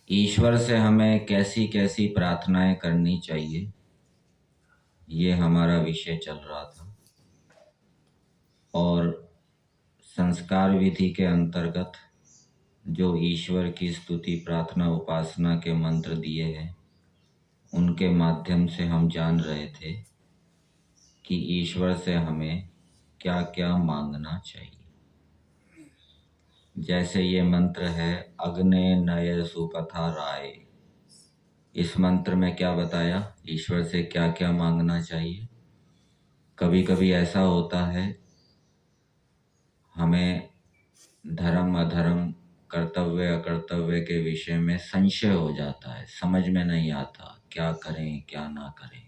ईश्वर से हमें कैसी कैसी प्रार्थनाएं करनी चाहिए, ये हमारा विषय चल रहा था। और संस्कार विधि के अंतर्गत जो ईश्वर की स्तुति, प्रार्थना, उपासना के मंत्र दिए हैं, उनके माध्यम से हम जान रहे थे कि ईश्वर से हमें क्या क्या मांगना चाहिए। जैसे ये मंत्र है, अग्ने नय सुपथा राय। इस मंत्र में क्या बताया, ईश्वर से क्या क्या मांगना चाहिए। कभी कभी ऐसा होता है, हमें धर्म अधर्म, कर्तव्य अकर्तव्य के विषय में संशय हो जाता है, समझ में नहीं आता क्या करें क्या ना करें।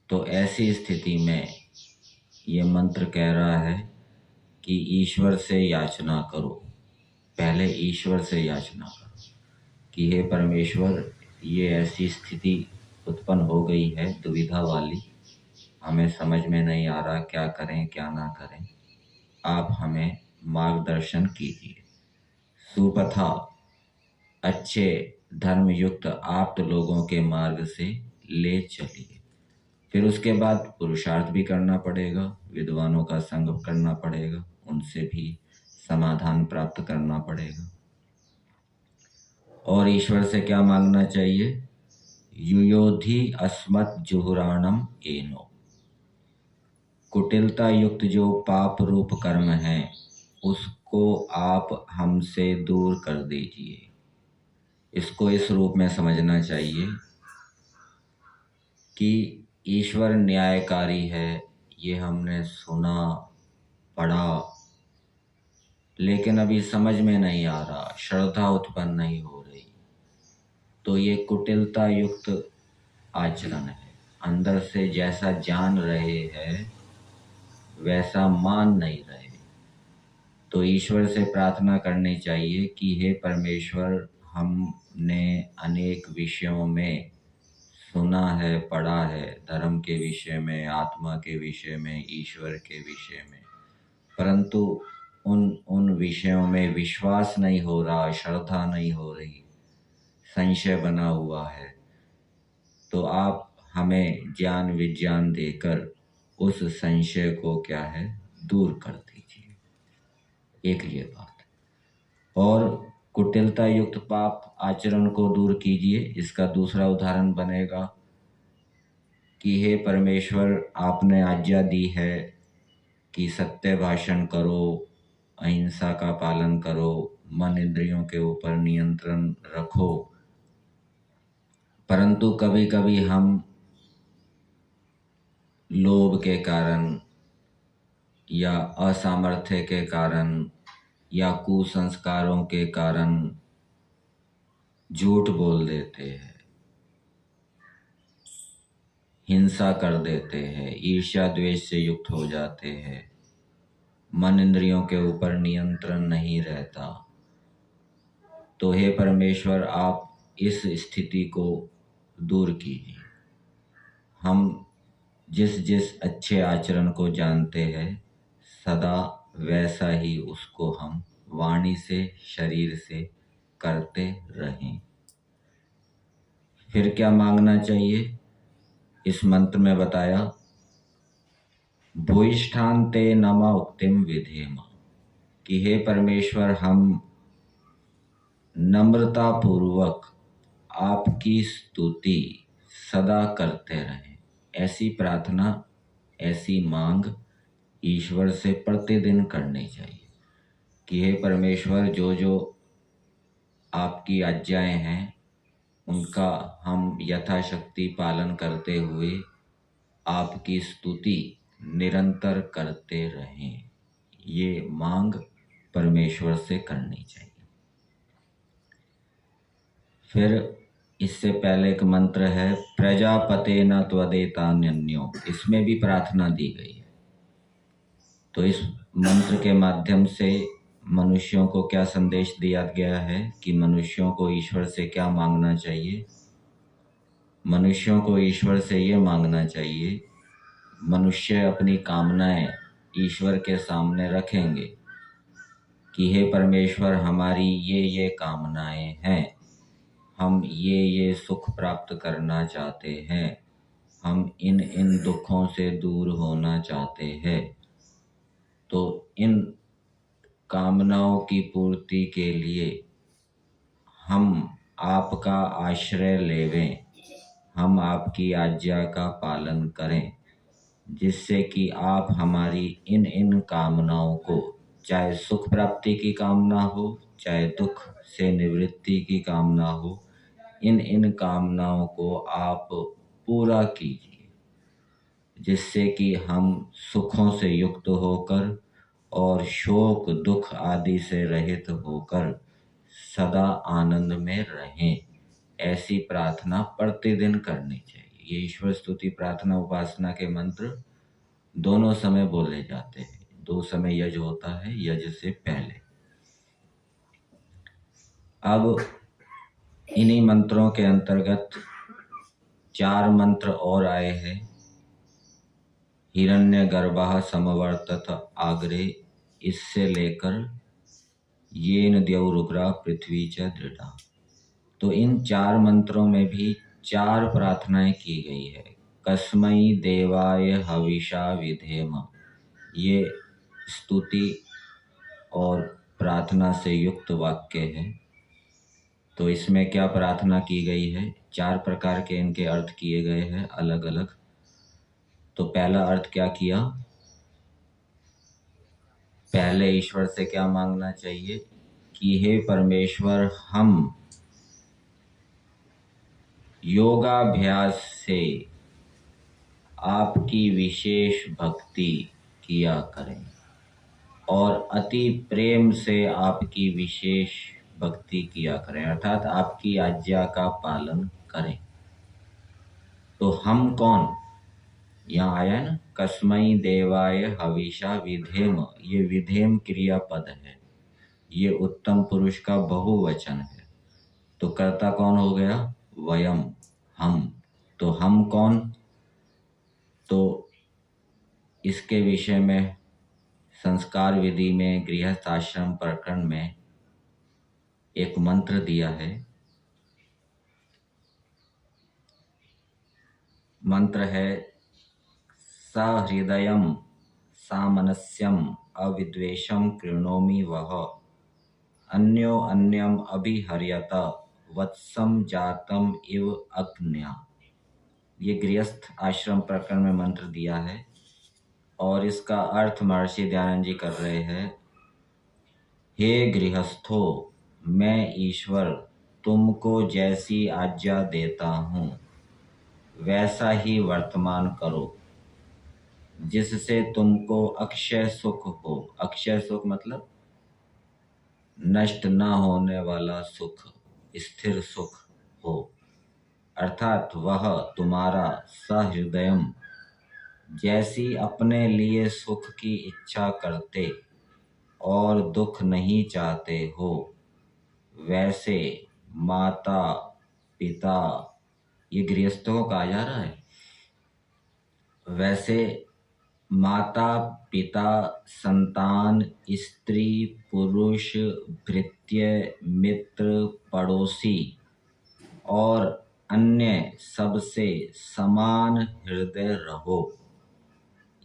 तो ऐसी स्थिति में ये मंत्र कह रहा है कि ईश्वर से याचना करो। पहले ईश्वर से याचना करो कि हे परमेश्वर, ये ऐसी स्थिति उत्पन्न हो गई है दुविधा वाली, हमें समझ में नहीं आ रहा क्या करें क्या ना करें, आप हमें मार्गदर्शन कीजिए। सुपथा, अच्छे धर्मयुक्त आप्त लोगों के मार्ग से ले चलिए। फिर उसके बाद पुरुषार्थ भी करना पड़ेगा, विद्वानों का संग करना पड़ेगा, उनसे भी समाधान प्राप्त करना पड़ेगा। और ईश्वर से क्या मांगना चाहिए, युयोधि अस्मत् जुहुराणम एनो। कुटिलता युक्त जो पाप रूप कर्म है, उसको आप हमसे दूर कर दीजिए। इसको इस रूप में समझना चाहिए कि ईश्वर न्यायकारी है, ये हमने सुना पढ़ा, लेकिन अभी समझ में नहीं आ रहा, श्रद्धा उत्पन्न नहीं हो रही। तो ये कुटिलता युक्त आचरण है। अंदर से जैसा जान रहे हैं वैसा मान नहीं रहे। तो ईश्वर से प्रार्थना करनी चाहिए कि हे परमेश्वर, हमने अनेक विषयों में सुना है, पढ़ा है, धर्म के विषय में, आत्मा के विषय में, ईश्वर के विषय में, परंतु उन विषयों में विश्वास नहीं हो रहा, श्रद्धा नहीं हो रही, संशय बना हुआ है। तो आप हमें ज्ञान विज्ञान देकर उस संशय को क्या है, दूर कर दीजिए। एक ये बात। और कुटिलता युक्त पाप आचरण को दूर कीजिए। इसका दूसरा उदाहरण बनेगा कि हे परमेश्वर, आपने आज्ञा दी है कि सत्य भाषण करो, अहिंसा का पालन करो, मन इंद्रियों के ऊपर नियंत्रण रखो, परंतु कभी कभी हम लोभ के कारण या असामर्थ्य के कारण या कुसंस्कारों के कारण झूठ बोल देते हैं, हिंसा कर देते हैं, ईर्ष्या द्वेष से युक्त हो जाते हैं, मन इंद्रियों के ऊपर नियंत्रण नहीं रहता। तो हे परमेश्वर, आप इस स्थिति को दूर कीजिए। हम जिस जिस अच्छे आचरण को जानते हैं, सदा वैसा ही उसको हम वाणी से, शरीर से करते रहें। फिर क्या मांगना चाहिए, इस मंत्र में बताया, भूयिष्ठान ते नमा उक्तिम विधेम, कि हे परमेश्वर, हम नम्रता पूर्वक आपकी स्तुति सदा करते रहें। ऐसी प्रार्थना, ऐसी मांग ईश्वर से प्रतिदिन करनी चाहिए कि हे परमेश्वर, जो जो आपकी आज्ञाएं हैं उनका हम यथाशक्ति पालन करते हुए आपकी स्तुति निरंतर करते रहें। ये मांग परमेश्वर से करनी चाहिए। फिर इससे पहले एक मंत्र है, प्रजापते न त्वदेतान्यो। इसमें भी प्रार्थना दी गई है। तो इस मंत्र के माध्यम से मनुष्यों को क्या संदेश दिया गया है कि मनुष्यों को ईश्वर से क्या मांगना चाहिए। मनुष्यों को ईश्वर से ये मांगना चाहिए, मनुष्य अपनी कामनाएं ईश्वर के सामने रखेंगे कि हे परमेश्वर, हमारी ये कामनाएं हैं, हम ये सुख प्राप्त करना चाहते हैं, हम इन दुखों से दूर होना चाहते हैं। तो इन कामनाओं की पूर्ति के लिए हम आपका आश्रय लेवें, हम आपकी आज्ञा का पालन करें, जिससे कि आप हमारी इन कामनाओं को, चाहे सुख प्राप्ति की कामना हो, चाहे दुख से निवृत्ति की कामना हो, इन कामनाओं को आप पूरा कीजिए, जिससे कि हम सुखों से युक्त होकर और शोक दुख आदि से रहित होकर सदा आनंद में रहें। ऐसी प्रार्थना प्रतिदिन करनी चाहिए। ये ईश्वर स्तुति प्रार्थना उपासना के मंत्र दोनों समय बोले जाते हैं। 2 समय यज्ञ होता है, यज्ञ से पहले। अब इन्हीं मंत्रों के अंतर्गत 4 मंत्र और आए हैं। हिरण्यगर्भः समवर्तत आग्रे, इससे लेकर येन द्यौरुग्रा पृथ्वी च दृढ़ा। तो इन 4 मंत्रों में भी 4 प्रार्थनाएं की गई है। कस्मै देवाय हविषा विधेम, ये स्तुति और प्रार्थना से युक्त वाक्य है। तो इसमें क्या प्रार्थना की गई है? 4 प्रकार के इनके अर्थ किए गए हैं अलग अलग। तो पहला अर्थ क्या किया? पहले ईश्वर से क्या मांगना चाहिए कि हे परमेश्वर, हम योगाभ्यास से आपकी विशेष भक्ति किया करें और अति प्रेम से आपकी विशेष भक्ति किया करें, अर्थात आपकी आज्ञा का पालन करें। तो हम कौन? यहाँ आया ना, कस्मै देवाय हविषा विधेम। ये विधेम क्रियापद है, ये उत्तम पुरुष का बहुवचन है। तो कर्ता कौन हो गया? वयम, हम। तो हम कौन? तो इसके विषय में संस्कार विधि में गृहस्थ आश्रम प्रकरण में एक मंत्र दिया है। मंत्र है सहृदयम सामनस्यम अविद्वेषम कृणोमि वह, अन्यो अन्यम अभिहर्यत वत्सम जातम इव अग्न्या। ये गृहस्थ आश्रम प्रकरण में मंत्र दिया है और इसका अर्थ महर्षि दयानंद जी कर रहे हैं। हे गृहस्थो, मैं ईश्वर तुमको जैसी आज्ञा देता हूँ वैसा ही वर्तमान करो, जिससे तुमको अक्षय सुख हो। अक्षय सुख मतलब नष्ट न होने वाला सुख, स्थिर सुख हो, अर्थात वह तुम्हारा सहृदयम, जैसी अपने लिए सुख की इच्छा करते और दुख नहीं चाहते हो, वैसे माता पिता, ये गृहस्थों को कहा जा रहा है, वैसे माता पिता संतान स्त्री पुरुष भृत्य मित्र पड़ोसी और अन्य सबसे समान हृदय रहो।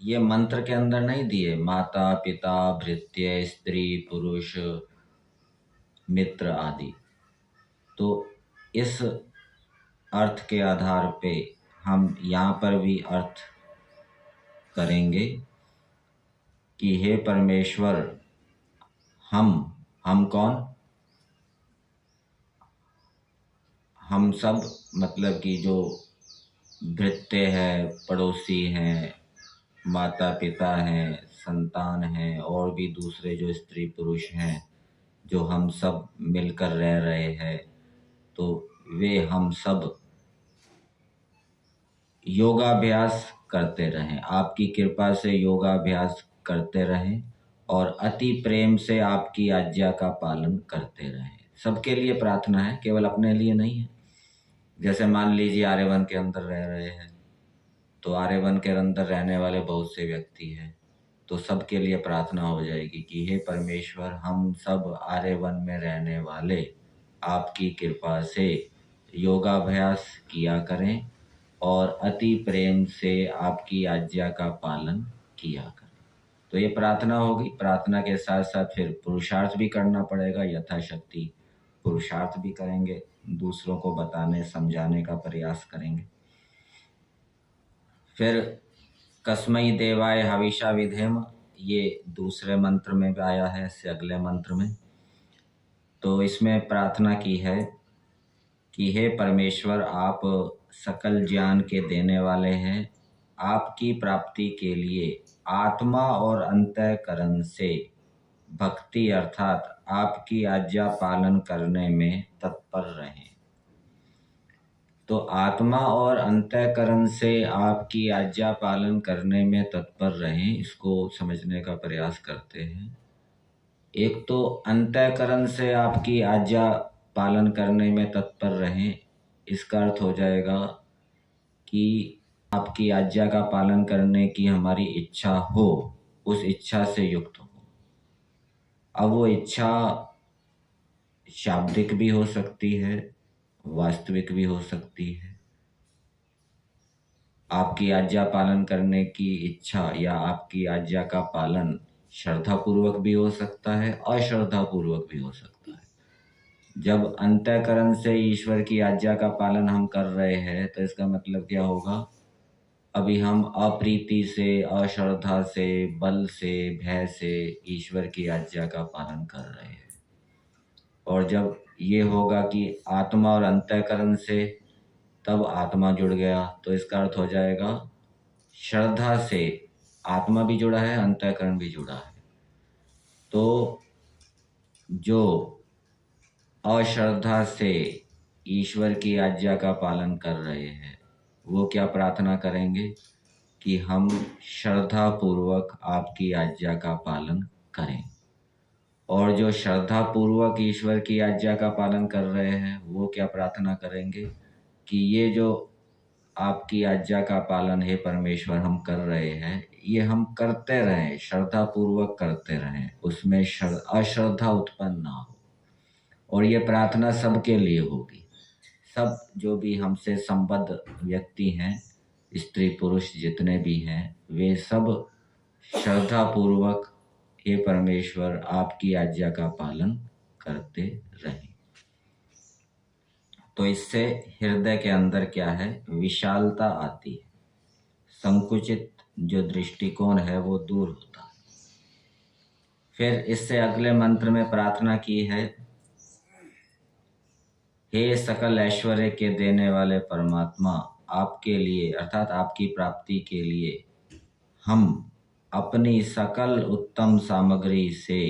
ये मंत्र के अंदर नहीं दिए, माता पिता भृत्य स्त्री पुरुष मित्र आदि। तो इस अर्थ के आधार पे हम यहाँ पर भी अर्थ करेंगे कि हे परमेश्वर, हम कौन? हम सब मतलब कि जो भृत्य है, पड़ोसी हैं, माता पिता हैं, संतान हैं और भी दूसरे जो स्त्री पुरुष हैं, जो हम सब मिलकर रह रहे हैं, तो वे हम सब योगाभ्यास करते रहें, आपकी कृपा से योगाभ्यास करते रहें और अति प्रेम से आपकी आज्ञा का पालन करते रहें। सबके लिए प्रार्थना है, केवल अपने लिए नहीं है। जैसे मान लीजिए आर्यवन के अंदर रह रहे हैं, तो आर्यवन के अंदर रहने वाले बहुत से व्यक्ति हैं, तो सबके लिए प्रार्थना हो जाएगी कि हे परमेश्वर, हम सब आर्यवन में रहने वाले आपकी कृपा से योगाभ्यास किया करें और अति प्रेम से आपकी आज्ञा का पालन किया करें। तो ये प्रार्थना होगी। प्रार्थना के साथ साथ फिर पुरुषार्थ भी करना पड़ेगा, यथाशक्ति पुरुषार्थ भी करेंगे, दूसरों को बताने समझाने का प्रयास करेंगे। फिर कस्मै देवाय हविषा विधेम, ये दूसरे मंत्र में भी आया है, इससे अगले मंत्र में। तो इसमें प्रार्थना की है कि हे परमेश्वर, आप सकल ज्ञान के देने वाले हैं। आपकी प्राप्ति के लिए आत्मा और अंतःकरण से भक्ति अर्थात आपकी आज्ञा पालन करने में तत्पर रहें। तो आत्मा और अंतःकरण से आपकी आज्ञा पालन करने में तत्पर रहें, इसको समझने का प्रयास करते हैं। एक तो अंतःकरण से आपकी आज्ञा पालन करने में तत्पर रहें, इसका अर्थ हो जाएगा कि आपकी आज्ञा का पालन करने की हमारी इच्छा हो, उस इच्छा से युक्त हो। अब वो इच्छा शाब्दिक भी हो सकती है, वास्तविक भी हो सकती है। आपकी आज्ञा पालन करने की इच्छा या आपकी आज्ञा का पालन श्रद्धा पूर्वक भी हो सकता है, अश्रद्धा पूर्वक भी हो सकता है। जब अंतःकरण से ईश्वर की आज्ञा का पालन हम कर रहे हैं तो इसका मतलब क्या होगा? अभी हम अप्रीति से, अश्रद्धा से, बल से, भय से ईश्वर की आज्ञा का पालन कर रहे हैं। और जब ये होगा कि आत्मा और अंतःकरण से, तब आत्मा जुड़ गया, तो इसका अर्थ हो जाएगा श्रद्धा से आत्मा भी जुड़ा है, अंतःकरण भी जुड़ा है। तो जो अश्रद्धा से ईश्वर की आज्ञा का पालन कर रहे हैं वो क्या प्रार्थना करेंगे कि हम श्रद्धा पूर्वक आपकी आज्ञा का पालन करें। और जो श्रद्धा पूर्वक ईश्वर की आज्ञा का पालन कर रहे हैं वो क्या प्रार्थना करेंगे कि ये जो आपकी आज्ञा का पालन है परमेश्वर हम कर रहे हैं, ये हम करते रहें, श्रद्धा पूर्वक करते रहें, उसमें अश्रद्धा उत्पन्न ना हो। और ये प्रार्थना सबके लिए होगी। सब जो भी हमसे संबद्ध व्यक्ति हैं, स्त्री पुरुष जितने भी हैं, वे सब श्रद्धा पूर्वक हे परमेश्वर आपकी आज्ञा का पालन करते रहें। तो इससे हृदय के अंदर क्या है? विशालता आती है, संकुचित जो दृष्टिकोण है वो दूर होता है। फिर इससे अगले मंत्र में प्रार्थना की है, हे सकल ऐश्वर्य के देने वाले परमात्मा, आपके लिए अर्थात आपकी प्राप्ति के लिए हम अपनी सकल उत्तम सामग्री से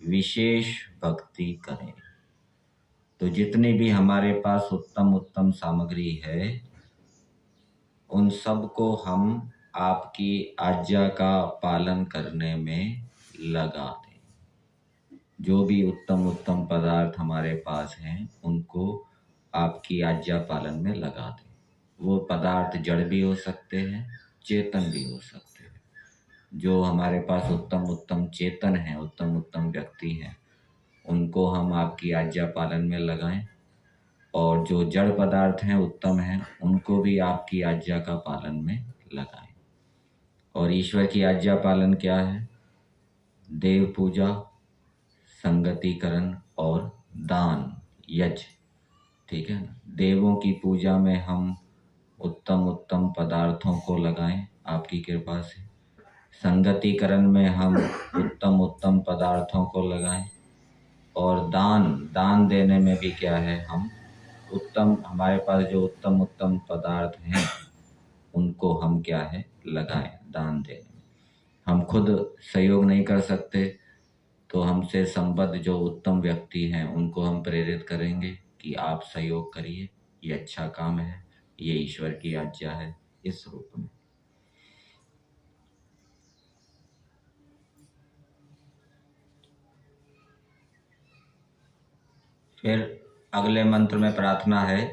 विशेष भक्ति करें। तो जितनी भी हमारे पास उत्तम उत्तम सामग्री है उन सब को हम आपकी आज्ञा का पालन करने में लगा दें। जो भी उत्तम उत्तम पदार्थ हमारे पास हैं उनको आपकी आज्ञा पालन में लगा दें। वो पदार्थ जड़ भी हो सकते हैं, चेतन भी हो सकते हैं। जो हमारे पास उत्तम उत्तम चेतन हैं, उत्तम उत्तम व्यक्ति हैं, उनको हम आपकी आज्ञा पालन में लगाएं। और जो जड़ पदार्थ हैं, उत्तम हैं, उनको भी आपकी आज्ञा का पालन में लगाएं। और ईश्वर की आज्ञा पालन क्या है? देव पूजा, संगतिकरण और दान, यज्ञ। ठीक है ना? देवों की पूजा में हम उत्तम उत्तम पदार्थों को लगाएं आपकी कृपा से। संगतिकरण में हम उत्तम उत्तम पदार्थों को लगाएं। और दान देने में भी क्या है? हम उत्तम, हमारे पास जो उत्तम उत्तम पदार्थ हैं उनको हम क्या है? लगाएं दान देने में। हम खुद सहयोग नहीं कर सकते तो हमसे संबद्ध जो उत्तम व्यक्ति हैं उनको हम प्रेरित करेंगे कि आप सहयोग करिए, ये अच्छा काम है, ये ईश्वर की आज्ञा है, इस रूप में। फिर अगले मंत्र में प्रार्थना है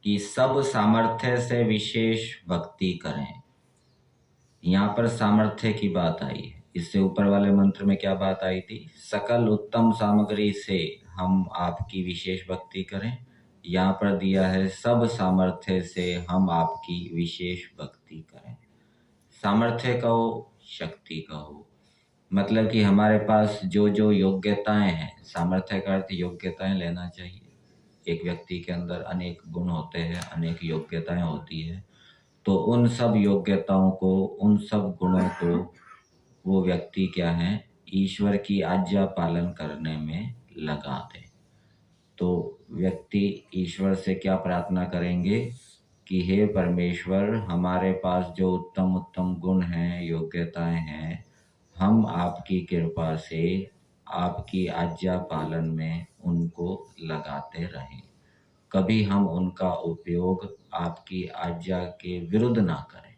कि सब सामर्थ्य से विशेष भक्ति करें। यहाँ पर सामर्थ्य की बात आई है। इससे ऊपर वाले मंत्र में क्या बात आई थी? सकल उत्तम सामग्री से हम आपकी विशेष भक्ति करें। यहाँ पर दिया है सब सामर्थ्य से हम आपकी विशेष भक्ति करें। सामर्थ्य कहो, शक्ति कहो, मतलब कि हमारे पास जो जो योग्यताएं हैं, सामर्थ्य का अर्थ योग्यताएं लेना चाहिए। एक व्यक्ति के अंदर अनेक गुण होते हैं, अनेक योग्यताएं होती है, तो उन सब योग्यताओं को, उन सब गुणों को वो व्यक्ति क्या है, ईश्वर की आज्ञा पालन करने में लगा दे। तो व्यक्ति ईश्वर से क्या प्रार्थना करेंगे कि हे परमेश्वर, हमारे पास जो उत्तम उत्तम गुण हैं, योग्यताएं हैं, हम आपकी कृपा से आपकी आज्ञा पालन में उनको लगाते रहें। कभी हम उनका उपयोग आपकी आज्ञा के विरुद्ध ना करें।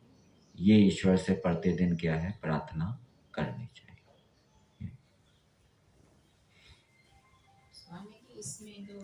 ये ईश्वर से प्रतिदिन क्या है, प्रार्थना करनी चाहिए। स्वामी जी, इसमें जो